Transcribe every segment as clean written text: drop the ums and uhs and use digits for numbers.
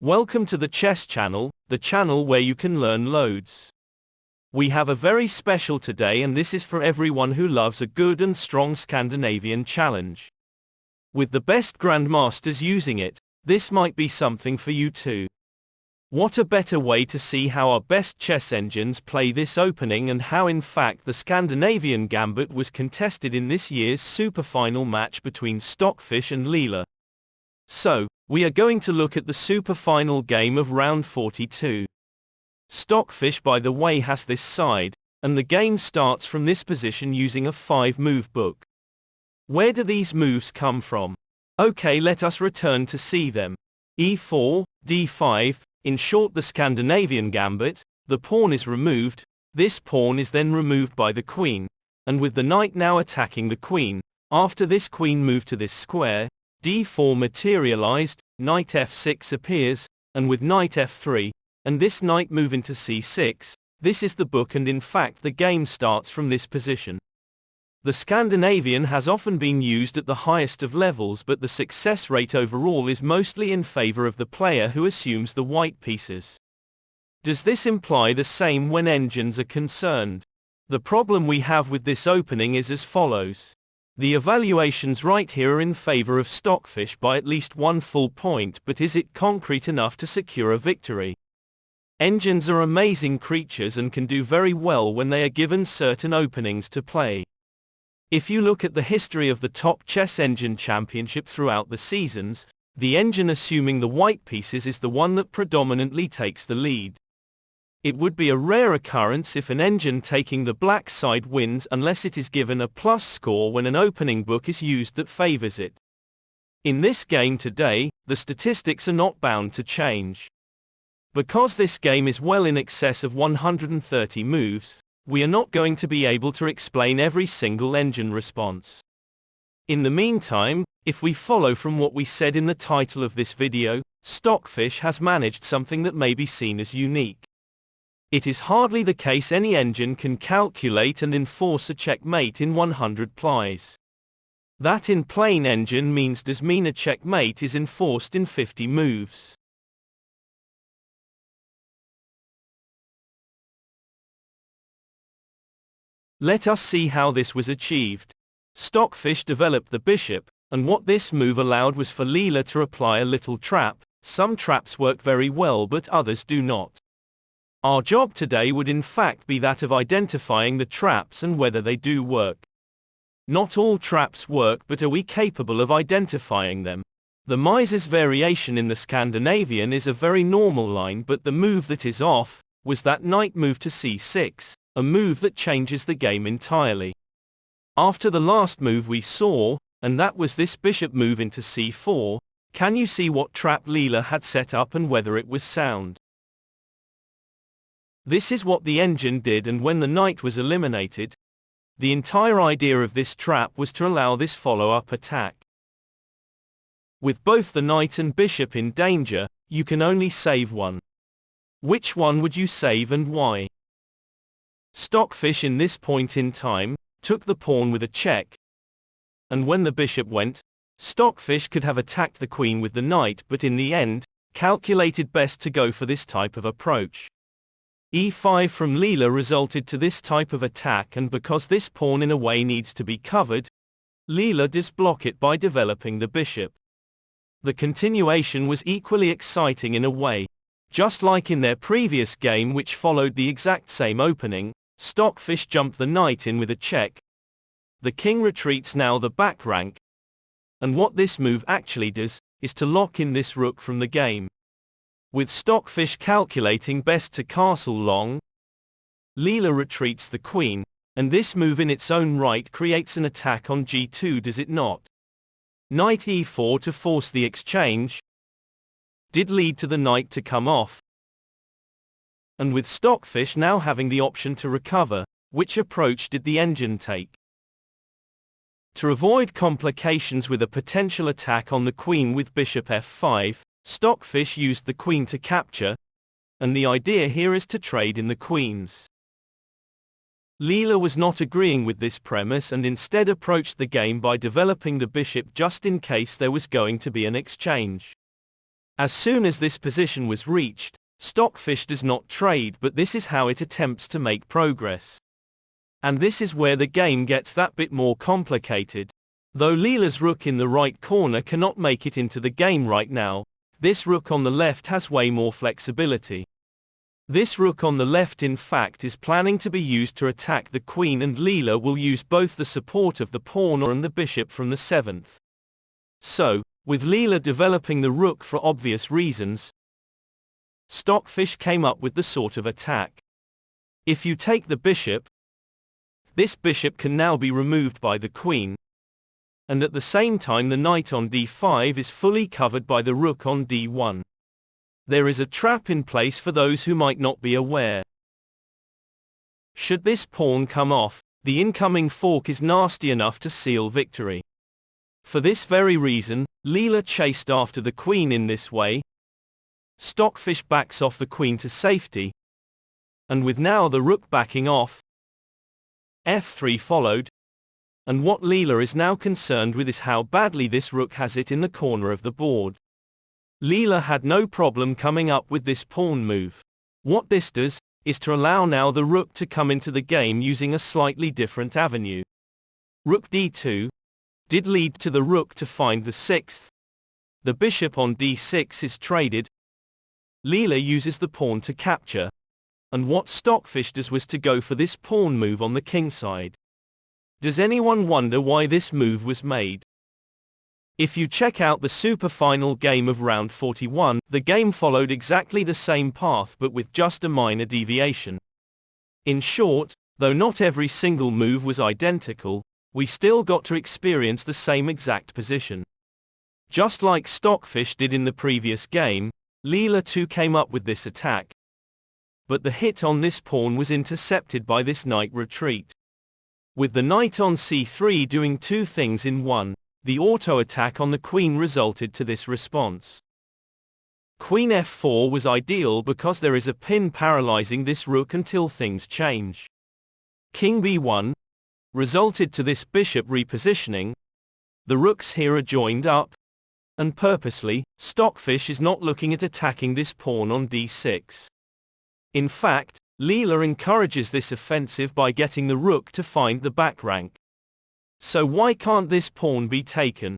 Welcome to the Chess Channel, the channel where you can learn loads. We have a very special today, and this is for everyone who loves a good and strong Scandinavian challenge. With the best grandmasters using it, this might be something for you too. What a better way to see how our best chess engines play this opening, and how in fact the Scandinavian Gambit was contested in this year's super final match between Stockfish and Leela. So, we are going to look at the super final game of round 42. Stockfish, by the way, has this side, and the game starts from this position using a 5-move book. Where do these moves come from? Okay, let us return to see them. e4, d5, in short the Scandinavian Gambit, the pawn is removed, this pawn is then removed by the queen, and with the knight now attacking the queen, after this queen move to this square, d4 materialized, knight f6 appears, and with knight f3, and this knight move into c6, this is the book, and in fact the game starts from this position. The Scandinavian has often been used at the highest of levels, but the success rate overall is mostly in favor of the player who assumes the white pieces. Does this imply the same when engines are concerned? The problem we have with this opening is as follows. The evaluations right here are in favor of Stockfish by at least 1 full point, but is it concrete enough to secure a victory? Engines are amazing creatures and can do very well when they are given certain openings to play. If you look at the history of the top chess engine championship throughout the seasons, the engine assuming the white pieces is the one that predominantly takes the lead. It would be a rare occurrence if an engine taking the black side wins, unless it is given a plus score when an opening book is used that favors it. In this game today, the statistics are not bound to change. Because this game is well in excess of 130 moves, we are not going to be able to explain every single engine response. In the meantime, if we follow from what we said in the title of this video, Stockfish has managed something that may be seen as unique. It is hardly the case any engine can calculate and enforce a checkmate in 100 plies. That in plain engine means does mean a checkmate is enforced in 50 moves. Let us see how this was achieved. Stockfish developed the bishop, and what this move allowed was for Leela to apply a little trap. Some traps work very well but others do not. Our job today would in fact be that of identifying the traps and whether they do work. Not all traps work, but are we capable of identifying them? The Mieses variation in the Scandinavian is a very normal line, but the move that is off was that knight move to c6, a move that changes the game entirely. After the last move we saw, and that was this bishop move into c4, can you see what trap Leela had set up and whether it was sound? This is what the engine did, and when the knight was eliminated, the entire idea of this trap was to allow this follow-up attack. With both the knight and bishop in danger, you can only save one. Which one would you save and why? Stockfish in this point in time, took the pawn with a check, and when the bishop went, Stockfish could have attacked the queen with the knight, but in the end, calculated best to go for this type of approach. e5 from Leela resulted to this type of attack, and because this pawn in a way needs to be covered, Leela does block it by developing the bishop. The continuation was equally exciting in a way. Just like in their previous game which followed the exact same opening, Stockfish jumped the knight in with a check. The king retreats now the back rank, and what this move actually does, is to lock in this rook from the game. With Stockfish calculating best to castle long, Leela retreats the queen, and this move in its own right creates an attack on g2, does it not? Knight e4 to force the exchange did lead to the knight to come off, and with Stockfish now having the option to recover, which approach did the engine take? To avoid complications with a potential attack on the queen with bishop f5, Stockfish used the queen to capture, and the idea here is to trade in the queens. Leela was not agreeing with this premise and instead approached the game by developing the bishop just in case there was going to be an exchange. As soon as this position was reached, Stockfish does not trade, but this is how it attempts to make progress. And this is where the game gets that bit more complicated. Though Leela's rook in the right corner cannot make it into the game right now, this rook on the left has way more flexibility. This rook on the left in fact is planning to be used to attack the queen, and Leela will use both the support of the pawn and the bishop from the 7th. So, with Leela developing the rook for obvious reasons, Stockfish came up with the sort of attack. If you take the bishop, this bishop can now be removed by the queen, and at the same time the knight on d5 is fully covered by the rook on d1. There is a trap in place for those who might not be aware. Should this pawn come off, the incoming fork is nasty enough to seal victory. For this very reason, Leela chased after the queen in this way. Stockfish backs off the queen to safety, and with now the rook backing off, f3 followed, and what Leela is now concerned with is how badly this rook has it in the corner of the board. Leela had no problem coming up with this pawn move. What this does, is to allow now the rook to come into the game using a slightly different avenue. Rook d2 did lead to the rook to find the 6th. The bishop on d6 is traded. Leela uses the pawn to capture, and what Stockfish does was to go for this pawn move on the king side. Does anyone wonder why this move was made? If you check out the super final game of round 41, the game followed exactly the same path but with just a minor deviation. In short, though not every single move was identical, we still got to experience the same exact position. Just like Stockfish did in the previous game, Leela too came up with this attack, but the hit on this pawn was intercepted by this knight retreat. With the knight on c3 doing two things in one, the auto-attack on the queen resulted to this response. Queen f4 was ideal because there is a pin paralyzing this rook until things change. King b1 resulted to this bishop repositioning. The rooks here are joined up, and purposely, Stockfish is not looking at attacking this pawn on d6. In fact, Leela encourages this offensive by getting the rook to find the back rank. So why can't this pawn be taken?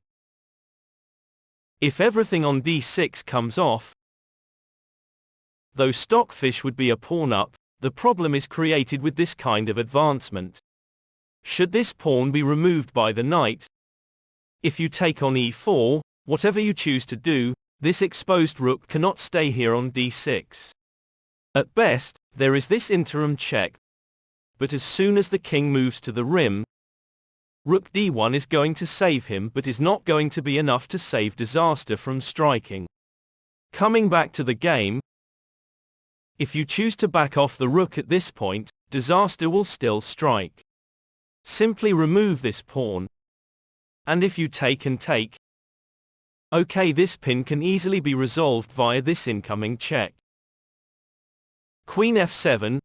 If everything on d6 comes off, though Stockfish would be a pawn up, the problem is created with this kind of advancement. Should this pawn be removed by the knight? If you take on e4, whatever you choose to do, this exposed rook cannot stay here on d6. At best, there is this interim check, but as soon as the king moves to the rim, rook d1 is going to save him but is not going to be enough to save disaster from striking. Coming back to the game, if you choose to back off the rook at this point, disaster will still strike. Simply remove this pawn, and if you take and take, okay, this pin can easily be resolved via this incoming check. Queen f7,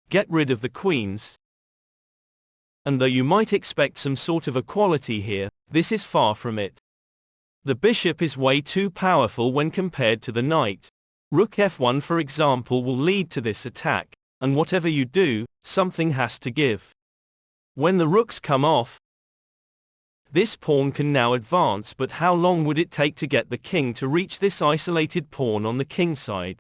get rid of the queens, and though you might expect some sort of equality here, this is far from it. The bishop is way too powerful when compared to the knight. Rook f1 for example will lead to this attack, and whatever you do, something has to give. When the rooks come off, this pawn can now advance, but how long would it take to get the king to reach this isolated pawn on the king side?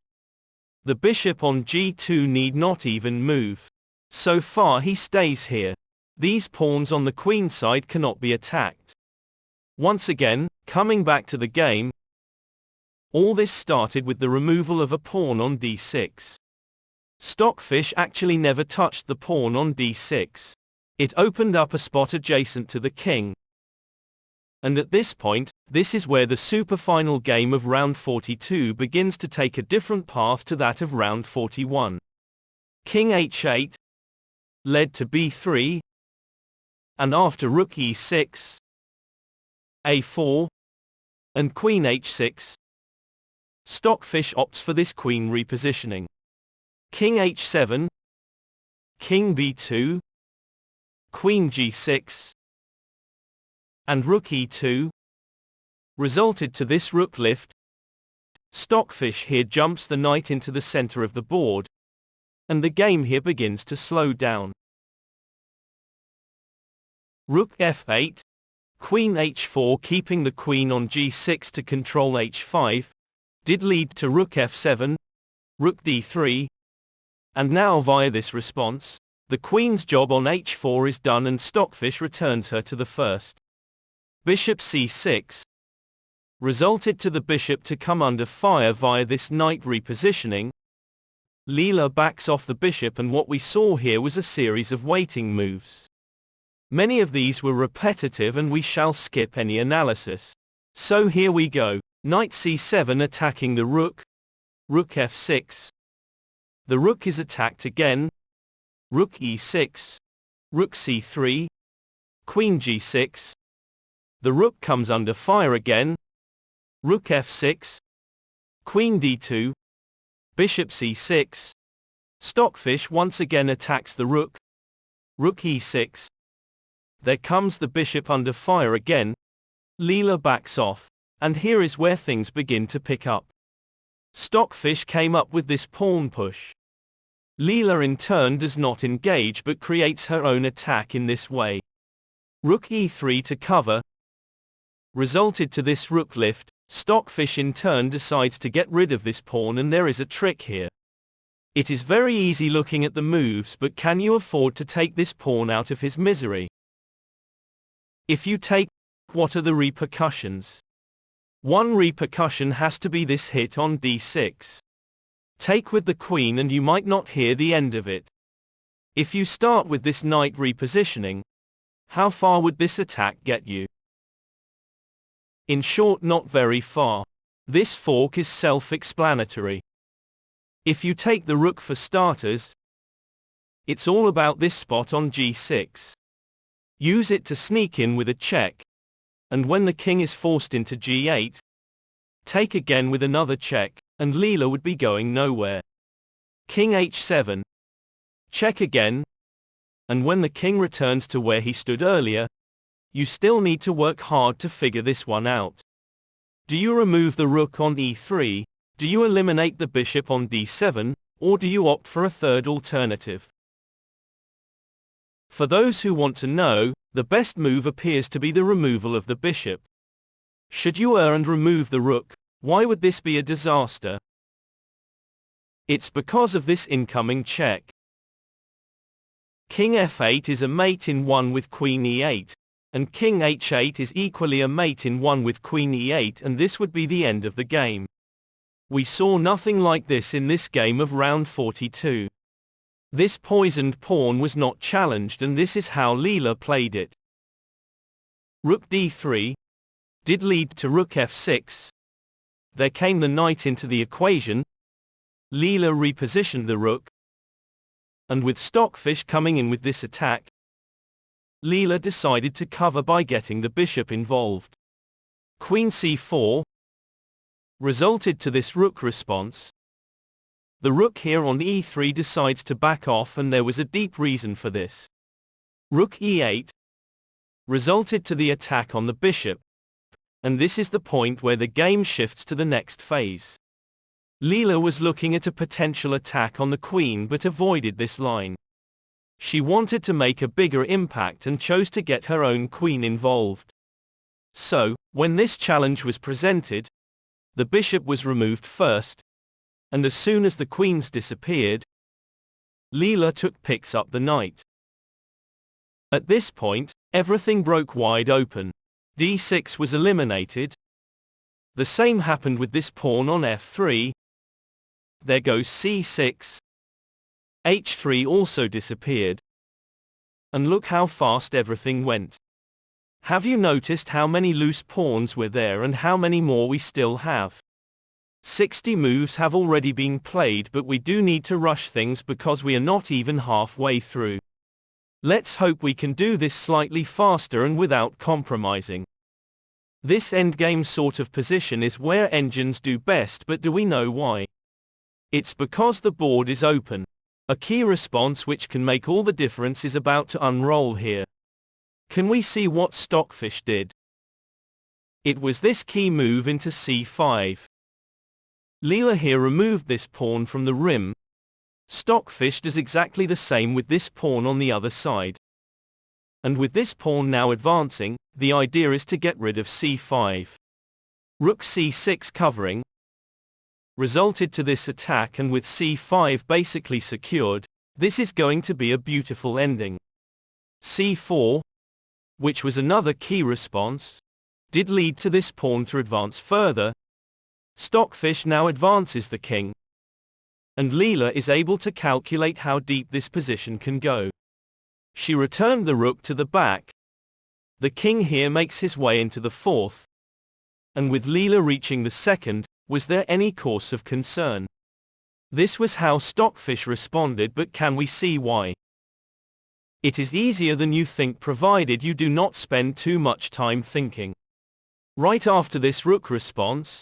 The bishop on g2 need not even move. So far he stays here. These pawns on the queen side cannot be attacked. Once again, coming back to the game, all this started with the removal of a pawn on d6. Stockfish actually never touched the pawn on d6. It opened up a spot adjacent to the king. And at this point, this is where the super final game of round 42 begins to take a different path to that of round 41. King h8 led to b3, and after rook e6, a4, and queen h6, Stockfish opts for this queen repositioning. King h7, king b2, queen g6, and rook e2 resulted to this rook lift, Stockfish here jumps the knight into the center of the board, and the game here begins to slow down. Rook f8, Queen h4 keeping the queen on g6 to control h5, did lead to Rook f7, Rook d3, and now via this response, the queen's job on h4 is done and Stockfish returns her to the first. Bishop c6 resulted to the bishop to come under fire via this knight repositioning. Leela backs off the bishop and what we saw here was a series of waiting moves. Many of these were repetitive and we shall skip any analysis. So here we go. Knight c7 attacking the rook. Rook f6. The rook is attacked again. Rook e6. Rook c3. Queen g6. The rook comes under fire again. Rook f6. Queen d2. Bishop c6. Stockfish once again attacks the rook. Rook e6. There comes the bishop under fire again. Leela backs off. And here is where things begin to pick up. Stockfish came up with this pawn push. Leela in turn does not engage but creates her own attack in this way. Rook e3 to cover. Resulted to this rook lift. Stockfish in turn decides to get rid of this pawn and there is a trick here. It is very easy looking at the moves, but can you afford to take this pawn out of his misery? If you take, what are the repercussions? One repercussion has to be this hit on d6. Take with the queen and you might not hear the end of it. If you start with this knight repositioning, how far would this attack get you? In short, not very far. This fork is self-explanatory. If you take the rook for starters, it's all about this spot on g6. Use it to sneak in with a check, and when the king is forced into g8, take again with another check, and Leela would be going nowhere. King h7, check again, and when the king returns to where he stood earlier, you still need to work hard to figure this one out. Do you remove the rook on e3, do you eliminate the bishop on d7, or do you opt for a third alternative? For those who want to know, the best move appears to be the removal of the bishop. Should you err and remove the rook, why would this be a disaster? It's because of this incoming check. King f8 is a mate in 1 with queen e8, and king h8 is equally a mate in 1 with queen e8, and this would be the end of the game. We saw nothing like this in this game of round 42. This poisoned pawn was not challenged and this is how Leela played it. Rook d3 did lead to rook f6. There came the knight into the equation. Leela repositioned the rook. And with Stockfish coming in with this attack, Leela decided to cover by getting the bishop involved. Queen c4 resulted to this rook response. The rook here on e3 decides to back off and there was a deep reason for this. Rook e8 resulted to the attack on the bishop, and this is the point where the game shifts to the next phase. Leela was looking at a potential attack on the queen but avoided this line. She wanted to make a bigger impact and chose to get her own queen involved. So, when this challenge was presented, the bishop was removed first, and as soon as the queens disappeared, Leela picks up the knight. At this point, everything broke wide open. d6 was eliminated. The same happened with this pawn on f3. There goes c6. h3 also disappeared. And look how fast everything went. Have you noticed how many loose pawns were there and how many more we still have? 60 moves have already been played, but we do need to rush things because we are not even halfway through. Let's hope we can do this slightly faster and without compromising. This endgame sort of position is where engines do best, but do we know why? It's because the board is open. A key response which can make all the difference is about to unroll here. Can we see what Stockfish did? It was this key move into c5. Leela here removed this pawn from the rim. Stockfish does exactly the same with this pawn on the other side. And with this pawn now advancing, the idea is to get rid of c5. Rook c6 covering resulted to this attack, and with c5 basically secured, this is going to be a beautiful ending. c4, which was another key response, did lead to this pawn to advance further. Stockfish now advances the king, and Leela is able to calculate how deep this position can go. She returned the rook to the back. The king here makes his way into the fourth, and with Leela reaching the second, was there any cause of concern? This was how Stockfish responded, but can we see why? It is easier than you think, provided you do not spend too much time thinking. Right after this rook response,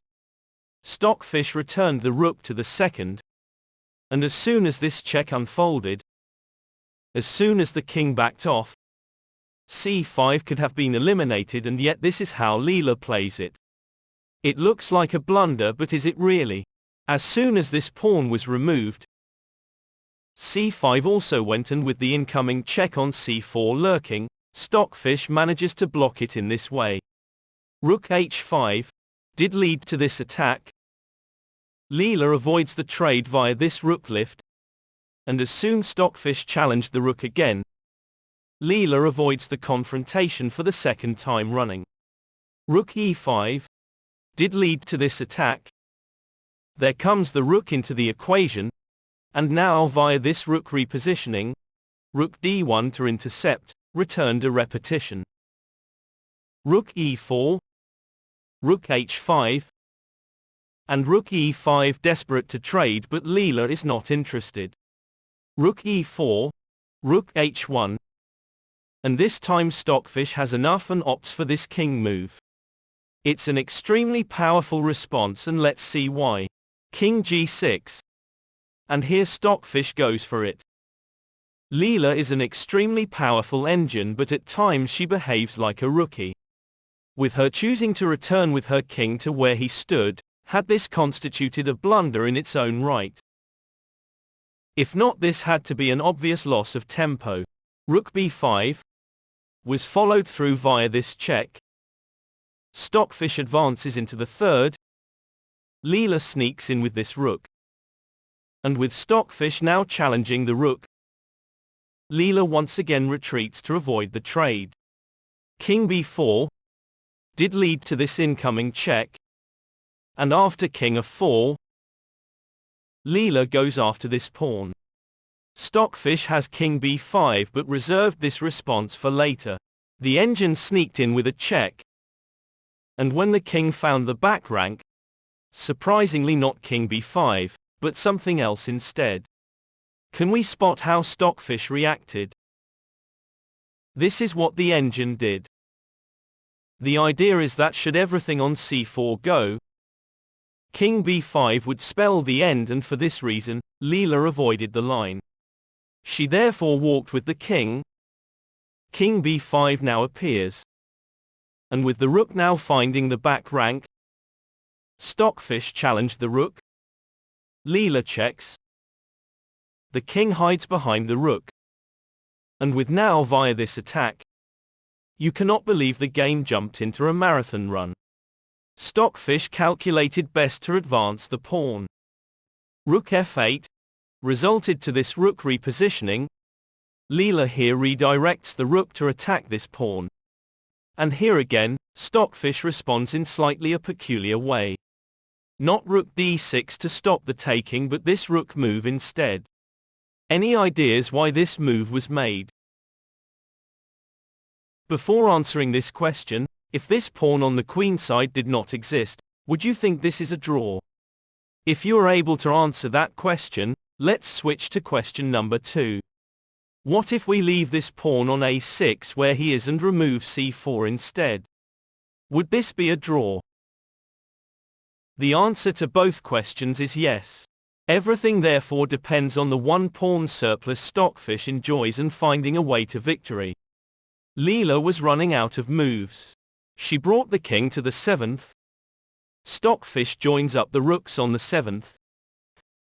Stockfish returned the rook to the second, and as soon as this check unfolded, as soon as the king backed off, c5 could have been eliminated, and yet this is how Leela plays it. It looks like a blunder, but is it really? As soon as this pawn was removed, c5 also went, and with the incoming check on c4 lurking, Stockfish manages to block it in this way. Rook h5 did lead to this attack. Leela avoids the trade via this rook lift, and as soon Stockfish challenged the rook again, Leela avoids the confrontation for the second time running. Rook e5 did lead to this attack. There comes the rook into the equation, and now via this rook repositioning, rook d1 to intercept, returned a repetition. Rook e4, rook h5, and rook e5 desperate to trade, but Leela is not interested. Rook e4, rook h1, and this time Stockfish has enough and opts for this king move. It's an extremely powerful response, and let's see why. King g6. And here Stockfish goes for it. Leela is an extremely powerful engine, but at times she behaves like a rookie. With her choosing to return with her king to where he stood, had this constituted a blunder in its own right? If not, this had to be an obvious loss of tempo. Rook b5 was followed through via this check. Stockfish advances into the third. Leela sneaks in with this rook. And with Stockfish now challenging the rook, Leela once again retreats to avoid the trade. King b4 did lead to this incoming check. And after king f4, Leela goes after this pawn. Stockfish has king b5 but reserved this response for later. The engine sneaked in with a check, and when the king found the back rank, surprisingly not king b5, but something else instead. Can we spot how Stockfish reacted? This is what the engine did. The idea is that should everything on c4 go, king b5 would spell the end, and for this reason, Leela avoided the line. She therefore walked with the king. King b5 now appears, and with the rook now finding the back rank, Stockfish challenged the rook. Leela checks. The king hides behind the rook, and with now via this attack, you cannot believe the game jumped into a marathon run. Stockfish calculated best to advance the pawn. Rook f8 resulted to this rook repositioning. Leela here redirects the rook to attack this pawn. And here again, Stockfish responds in slightly a peculiar way. Not rook d6 to stop the taking, but this rook move instead. Any ideas why this move was made? Before answering this question, if this pawn on the queen side did not exist, would you think this is a draw? If you are able to answer that question, let's switch to question number 2. What if we leave this pawn on a6 where he is and remove c4 instead? Would this be a draw? The answer to both questions is yes. Everything therefore depends on the one pawn surplus Stockfish enjoys and finding a way to victory. Leela was running out of moves. She brought the king to the 7th, Stockfish joins up the rooks on the 7th,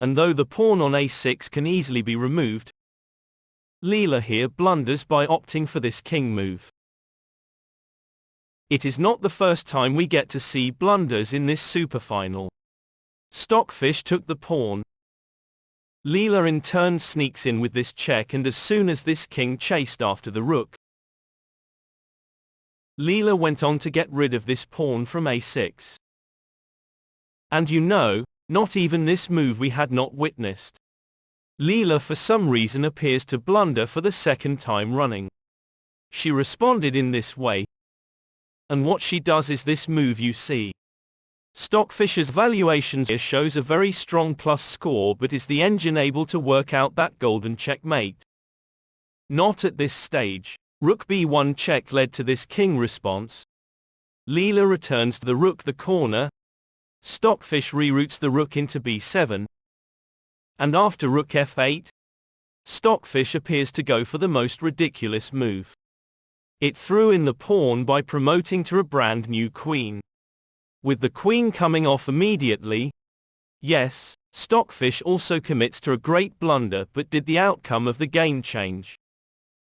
and though the pawn on a6 can easily be removed, Leela here blunders by opting for this king move. It is not the first time we get to see blunders in this superfinal. Stockfish took the pawn. Leela in turn sneaks in with this check, and as soon as this king chased after the rook, Leela went on to get rid of this pawn from a6. And you know, not even this move we had not witnessed. Leela for some reason appears to blunder for the second time running. She responded in this way, and what she does is this move you see. Stockfish's valuation here shows a very strong plus score, but is the engine able to work out that golden checkmate? Not at this stage. Rook b1 check led to this king response. Leela returns the rook the corner. Stockfish reroutes the rook into b7. And after rook f8, Stockfish appears to go for the most ridiculous move. It threw in the pawn by promoting to a brand new queen. With the queen coming off immediately, yes, Stockfish also commits to a great blunder, but did the outcome of the game change?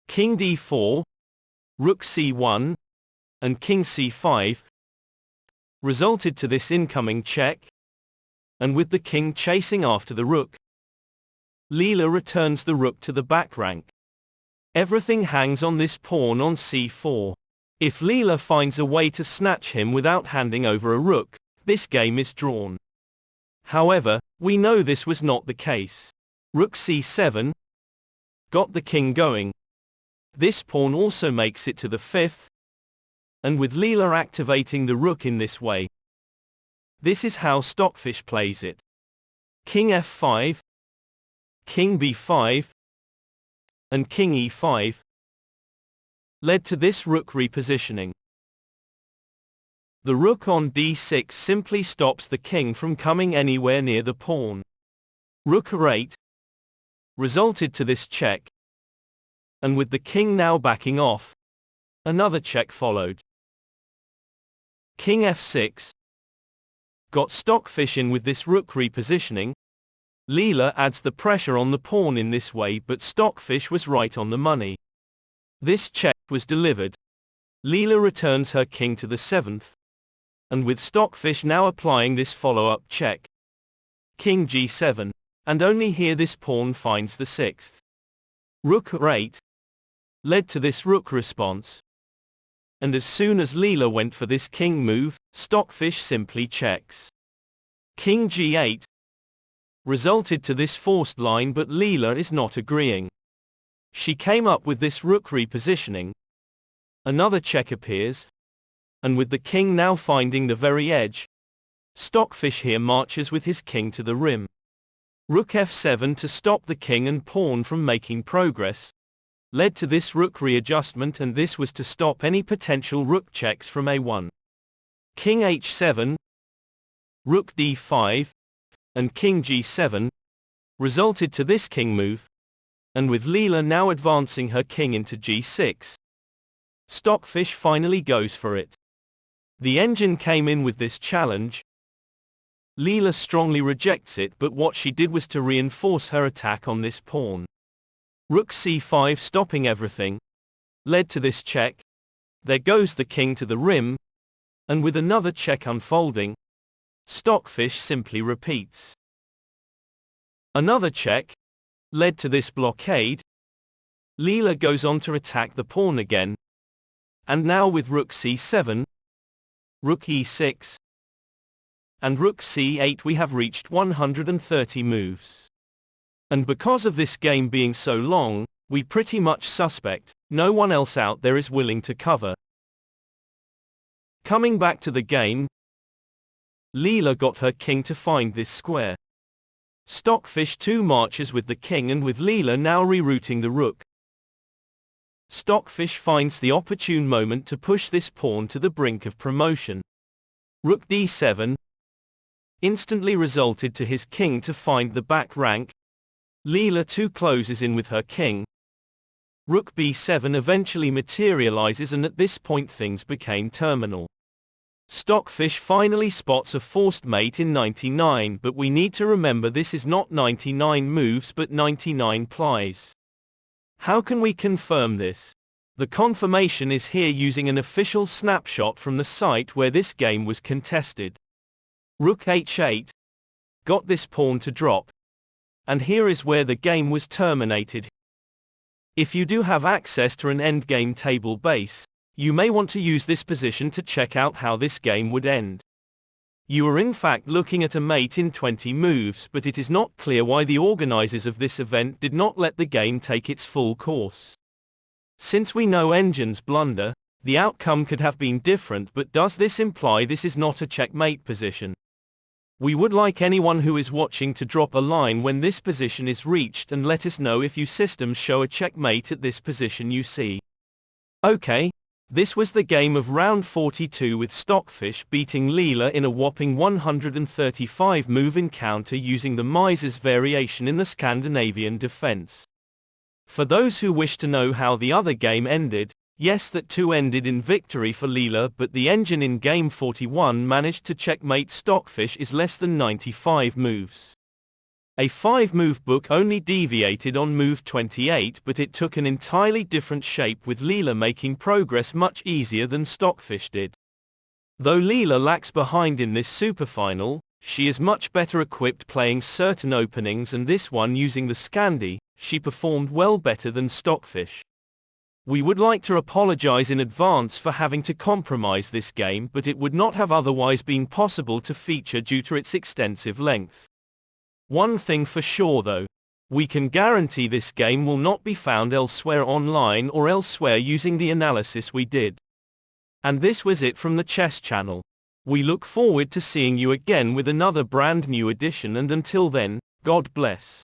King d4, rook c1, and king c5 resulted to this incoming check, and with the king chasing after the rook, Leela returns the rook to the back rank. Everything hangs on this pawn on c4. If Leela finds a way to snatch him without handing over a rook, this game is drawn. However, we know this was not the case. Rook c7 got the king going. This pawn also makes it to the 5th, and with Leela activating the rook in this way, this is how Stockfish plays it. King f5, king b5, and king e5 led to this rook repositioning. The rook on d6 simply stops the king from coming anywhere near the pawn. Rook a8 resulted to this check, and with the king now backing off, another check followed. King f6 got Stockfish in with this rook repositioning. Leela adds the pressure on the pawn in this way, but Stockfish was right on the money. This check was delivered. Leela returns her king to the 7th, and with Stockfish now applying this follow-up check, king g7, and only here this pawn finds the 6th. Rook a8 led to this rook response, and as soon as Leela went for this king move, Stockfish simply checks. King g8 resulted to this forced line, but Leela is not agreeing. She came up with this rook repositioning. Another check appears, and with the king now finding the very edge, Stockfish here marches with his king to the rim. Rook f7 to stop the king and pawn from making progress, led to this rook readjustment, and this was to stop any potential rook checks from a1. King h7, rook d5, and king g7 resulted to this king move, and with Leela now advancing her king into g6, Stockfish finally goes for it. The engine came in with this challenge. Leela strongly rejects it, but what she did was to reinforce her attack on this pawn. Rook c5 stopping everything, led to this check. There goes the king to the rim, and with another check unfolding, Stockfish simply repeats. Another check led to this blockade. Leela goes on to attack the pawn again, and now with rook c7, rook e6, and rook c8 we have reached 130 moves. And because of this game being so long, we pretty much suspect no one else out there is willing to cover. Coming back to the game, Leela got her king to find this square. Stockfish too marches with the king, and with Leela now rerouting the rook, Stockfish finds the opportune moment to push this pawn to the brink of promotion. Rook d7 instantly resulted to his king to find the back rank. Leela too closes in with her king. Rook b7 eventually materializes, and at this point things became terminal. Stockfish finally spots a forced mate in 99, but we need to remember this is not 99 moves but 99 plies. How can we confirm this? The confirmation is here using an official snapshot from the site where this game was contested. Rook h8. Got this pawn to drop. And here is where the game was terminated. If you do have access to an endgame table base, you may want to use this position to check out how this game would end. You are in fact looking at a mate in 20 moves, but it is not clear why the organizers of this event did not let the game take its full course. Since we know Engine's blunder, the outcome could have been different, but does this imply this is not a checkmate position? We would like anyone who is watching to drop a line when this position is reached and let us know if your systems show a checkmate at this position you see. Okay, this was the game of round 42 with Stockfish beating Leela in a whopping 135 move encounter using the Mieses variation in the Scandinavian Defence. For those who wish to know how the other game ended, yes, that too ended in victory for Leela, but the Engine in game 41 managed to checkmate Stockfish is less than 95 moves. A 5-move book only deviated on move 28, but it took an entirely different shape with Leela making progress much easier than Stockfish did. Though Leela lacks behind in this superfinal, she is much better equipped playing certain openings, and this one using the Scandi, she performed well better than Stockfish. We would like to apologize in advance for having to compromise this game, but it would not have otherwise been possible to feature due to its extensive length. One thing for sure though, we can guarantee this game will not be found elsewhere online or elsewhere using the analysis we did. And this was it from the Chess Channel. We look forward to seeing you again with another brand new edition, and until then, God bless.